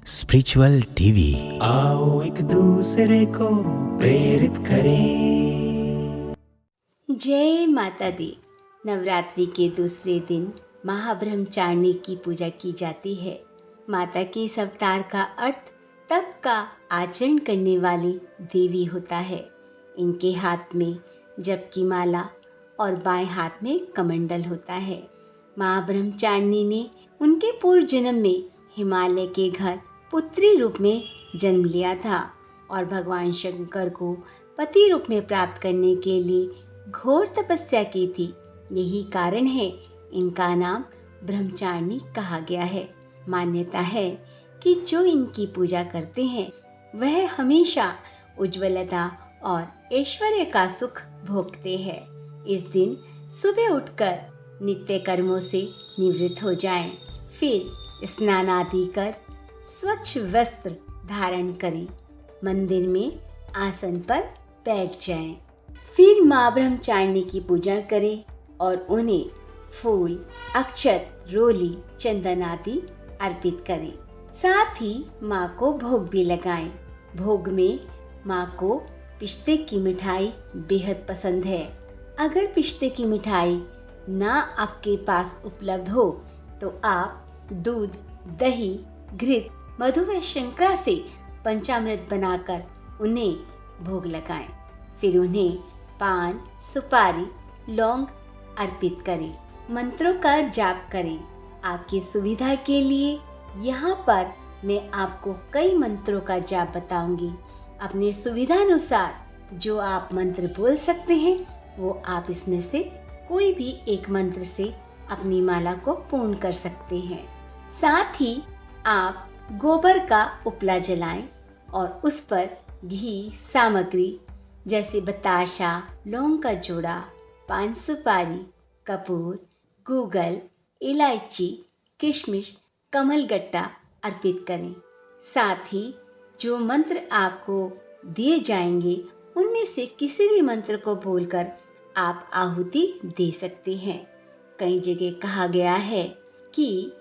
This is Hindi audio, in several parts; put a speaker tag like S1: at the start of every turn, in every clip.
S1: Spiritual TV.
S2: आओ एक दूसरे को प्रेरित करें।
S3: जय माता दी। नवरात्रि के दूसरे दिन महाब्रह्मचारिणी की पूजा की जाती है। माता के इस अवतार का अर्थ तप का आचरण करने वाली देवी होता है। इनके हाथ में जप की माला और बाएं हाथ में कमंडल होता है। माँ ब्रह्मचारिणी ने उनके पूर्व जन्म में हिमालय के घर पुत्री रूप में जन्म लिया था और भगवान शंकर को पति रूप में प्राप्त करने के लिए घोर तपस्या की थी। यही कारण है इनका नाम ब्रह्मचारिणी कहा गया है। मान्यता है कि जो इनकी पूजा करते हैं वह हमेशा उज्ज्वलता और ऐश्वर्य का सुख भोगते हैं। इस दिन सुबह उठकर नित्य कर्मों से निवृत्त हो जाएं, फिर स्नान आदि कर स्वच्छ वस्त्र धारण करें, मंदिर में आसन पर बैठ जाएं, फिर माँ ब्रह्मचारिणी की पूजा करें और उन्हें फूल, अक्षत, रोली, चंदन आदि अर्पित करें। साथ ही माँ को भोग भी लगाएं। भोग में माँ को पिस्ते की मिठाई बेहद पसंद है। अगर पिस्ते की मिठाई ना आपके पास उपलब्ध हो तो आप दूध, दही, घृत, मधु व शंकरा से पंचामृत बनाकर उन्हें भोग लगाएं। फिर उन्हें पान, सुपारी, लौंग अर्पित करें। मंत्रों का जाप करें। आपकी सुविधा के लिए यहाँ पर मैं आपको कई मंत्रों का जाप बताऊंगी। अपनी सुविधा अनुसार जो आप मंत्र बोल सकते हैं वो आप इसमें से कोई भी एक मंत्र से अपनी माला को पूर्ण कर सकते हैं। साथ ही आप गोबर का उपला जलाएं और उस पर घी सामग्री जैसे बताशा, लौंग का जोड़ा, पान सुपारी, कपूर, गूगल, इलायची, किशमिश, कमलगट्टा अर्पित करें। साथ ही जो मंत्र आपको दिए जाएंगे उनमें से किसी भी मंत्र को बोलकर आप आहुति दे सकते हैं। कई जगह कहा गया है कि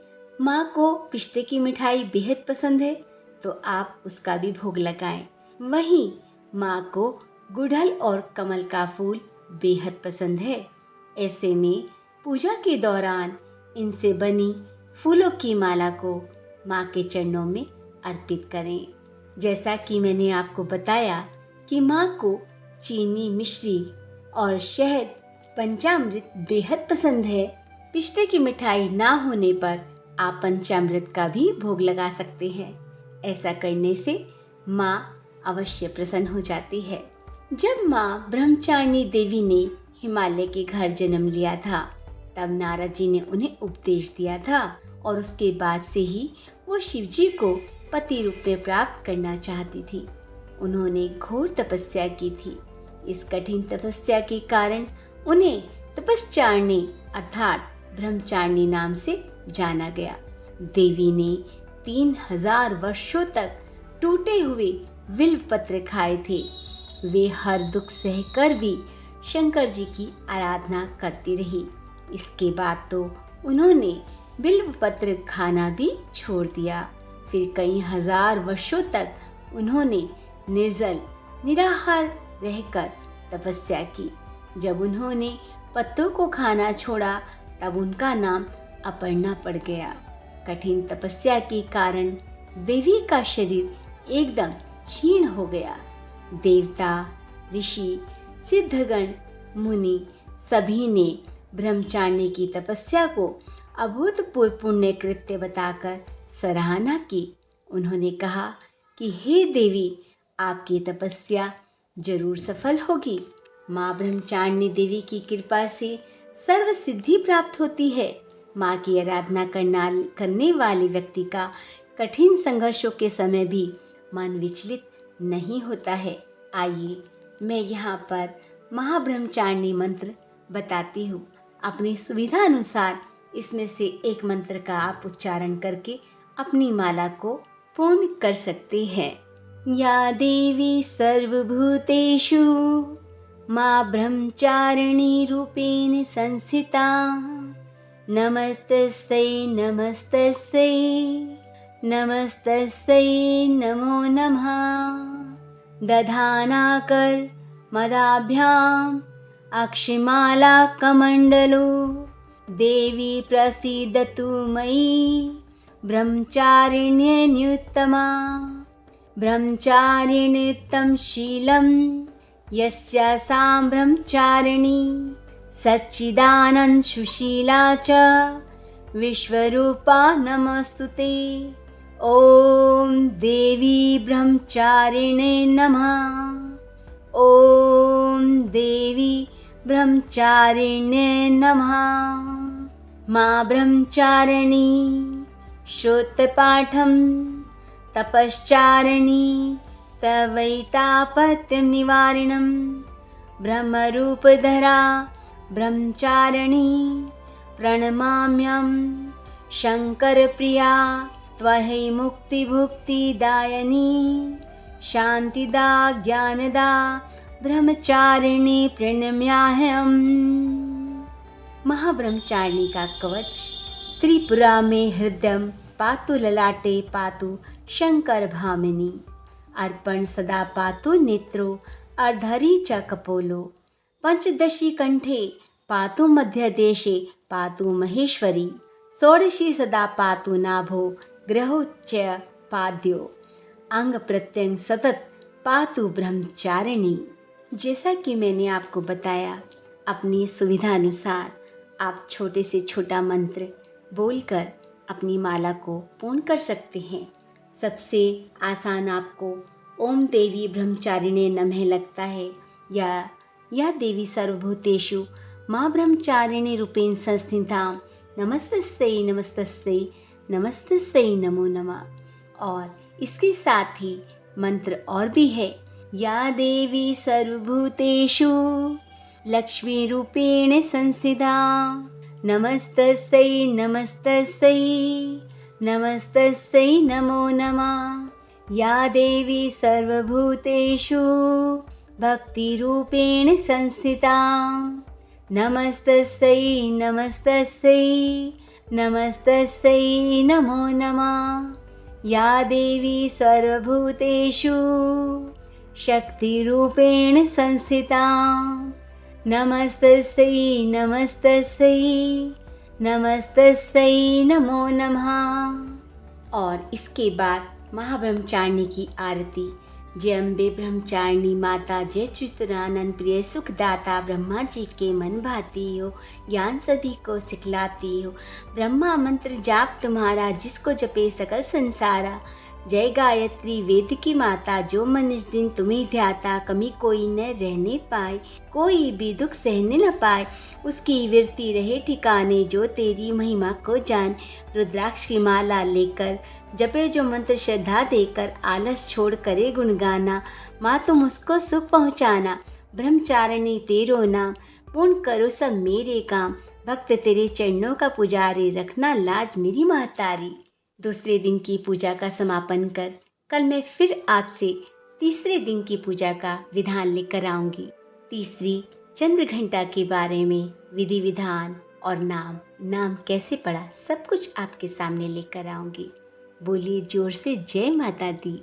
S3: माँ को पिस्ते की मिठाई बेहद पसंद है तो आप उसका भी भोग लगाएं। वहीं माँ को गुड़हल और कमल का फूल बेहद पसंद है। ऐसे में पूजा के दौरान इनसे बनी फूलों की माला को माँ के चरणों में अर्पित करें। जैसा कि मैंने आपको बताया कि माँ को चीनी, मिश्री और शहद, पंचामृत बेहद पसंद है। पिस्ते की मिठाई ना होने पर आप पंचामृत का भी भोग लगा सकते हैं। ऐसा करने से माँ अवश्य प्रसन्न हो जाती है। जब माँ ब्रह्मचारिणी देवी ने हिमालय के घर जन्म लिया था तब नारद जी ने उन्हें उपदेश दिया था और उसके बाद से ही वो शिव जी को पति रूप में प्राप्त करना चाहती थी। उन्होंने घोर तपस्या की थी। इस कठिन तपस्या के कारण उन्हें तपस्चारिणी अर्थात ब्रह्मचारिणी नाम से जाना गया। देवी ने 3000 वर्षों तक टूटे हुए बिल्व पत्र खाए थे। वे हर दुख सहकर भी शंकर जी की आराधना करती रही। इसके बाद तो उन्होंने बिल्व पत्र खाना भी छोड़ दिया। फिर कई हजार वर्षों तक उन्होंने निर्जल निराहार रहकर तपस्या की। जब उन्होंने पत्तों को खाना छोड़ा तब उनका नाम अपर्णा पड़ गया। कठिन तपस्या के कारण देवी का शरीर एकदम क्षीण हो गया। देवता, ऋषि, सिद्धगण, मुनि सभी ने ब्रह्मचारिणी की तपस्या को अभूतपूर्व पुण्य कृत्य बताकर सराहना की। उन्होंने कहा कि हे देवी, आपकी तपस्या जरूर सफल होगी। माँ ब्रह्मचारिणी देवी की कृपा से सर्व सिद्धि प्राप्त होती है। माँ की आराधना करने वाले व्यक्ति का कठिन संघर्षों के समय भी मन विचलित नहीं होता है। आइए मैं यहाँ पर महाब्रह्मचारिणी मंत्र बताती हूँ। अपनी सुविधा अनुसार इसमें से एक मंत्र का आप उच्चारण करके अपनी माला को पूर्ण कर सकते हैं। या देवी सर्वभूतेषु माँ ब्रह्मचारिणी रूपेण संस्थिता, नमस्तस्यै नमस्तस्यै नमस्तस्यै नमो नमः। दधानाकर मदाभ्याम् अक्षिमाला कमण्डलो देवी प्रसीदतु मयि ब्रह्मचारिण्यन्युत्तमा। ब्रह्मचारिण्युत्तम शीलं यस्यासां ब्रह्मचारिणी सच्चिदानन्द सुशीला च विश्वरूपा नमस्तुते। ॐ देवी ब्रह्मचारिणे नमः। ॐ देवी ब्रह्मचारिणे नमः। मां ब्रह्मचारिणी श्रोत्रपाठं तपश्चारिणी तवैतापत्यं निवारिणं ब्रह्मरूपधरा ब्रह्मचारिणी प्रणमाम्यं शङ्करप्रिया त्वयि मुक्तिभुक्तिदायिनी शान्तिदा ज्ञानदा ब्रह्मचारिणी प्रणम्याहम्। महाब्रह्मचारिणी का कवच। त्रिपुरा में हृदयं पातु ललाटे पातु शंकर भामिनी। अर्पण सदा पातु नेत्रो अर्धरी च कपोलो। पंचदशी कंठे पातु मध्यदेशे पातु महेश्वरी। षोडशी सदा पातु नाभो ग्रहोच्च पाद्यो। अंग प्रत्यंग सतत पातु ब्रह्मचारिणी। जैसा कि मैंने आपको बताया, अपनी सुविधा अनुसार आप छोटे से छोटा मंत्र बोलकर अपनी माला को पूर्ण कर सकते हैं। सबसे आसान आपको ओम देवी ब्रह्मचारिणे नमः लगता है या देवी सर्वभूतेषु माँ ब्रह्मचारिणी रूपेण संस्थितां नमस्तस्यै नमस्तस्यै नमस्तस्यै नमो नमः। और इसके साथ ही मंत्र और भी है, या देवी सर्वभूतेषु लक्ष्मी रूपेण संस्थिता नमस्तस्यै नमस्तस्यै नमस्तस्यै नमो नमः। या देवी सर्वभूतेषु भक्तिरूपेण संस्थिता नमस्तस्यै नमस्तस्यै नमस्तस्यै नमो नमः। या देवी सर्वभूतेषु शक्तिरूपेण संस्थिता नमस्तस्यै नमस्तस्यै नमस्तस्यै नमो नमः। और इसके बाद महाब्रह्मचारिणी की आरती। जय अम्बे ब्रह्मचारिणी माता, जय चित्रानंद प्रिय सुखदाता, ब्रह्मा जी के मन भाती हो, ज्ञान सभी को सिखलाती हो। ब्रह्मा मंत्र जाप तुम्हारा, जिसको जपे सकल संसारा। जय गायत्री वेद की माता, जो मनुष्य दिन तुम्हें ध्याता। कमी कोई न रहने पाए, कोई भी दुख सहने न पाए। उसकी वृत्ति रहे ठिकाने, जो तेरी महिमा को जान। रुद्राक्ष की माला लेकर जपे जो मंत्र श्रद्धा देकर, आलस छोड़ करे गुणगाना। माँ तुम उसको सुख पहुँचाना, ब्रह्मचारिणी तेरो नाम। पूर्ण करो सब मेरे काम, भक्त तेरे चरणों का पुजारी। रखना लाज मेरी महतारी। दूसरे दिन की पूजा का समापन कर कल मैं फिर आपसे तीसरे दिन की पूजा का विधान लेकर आऊंगी। तीसरी चंद्र घंटा के बारे में विधि विधान और नाम कैसे पढ़ा, सब कुछ आपके सामने लेकर आऊंगी। बोलिए जोर से जय माता दी।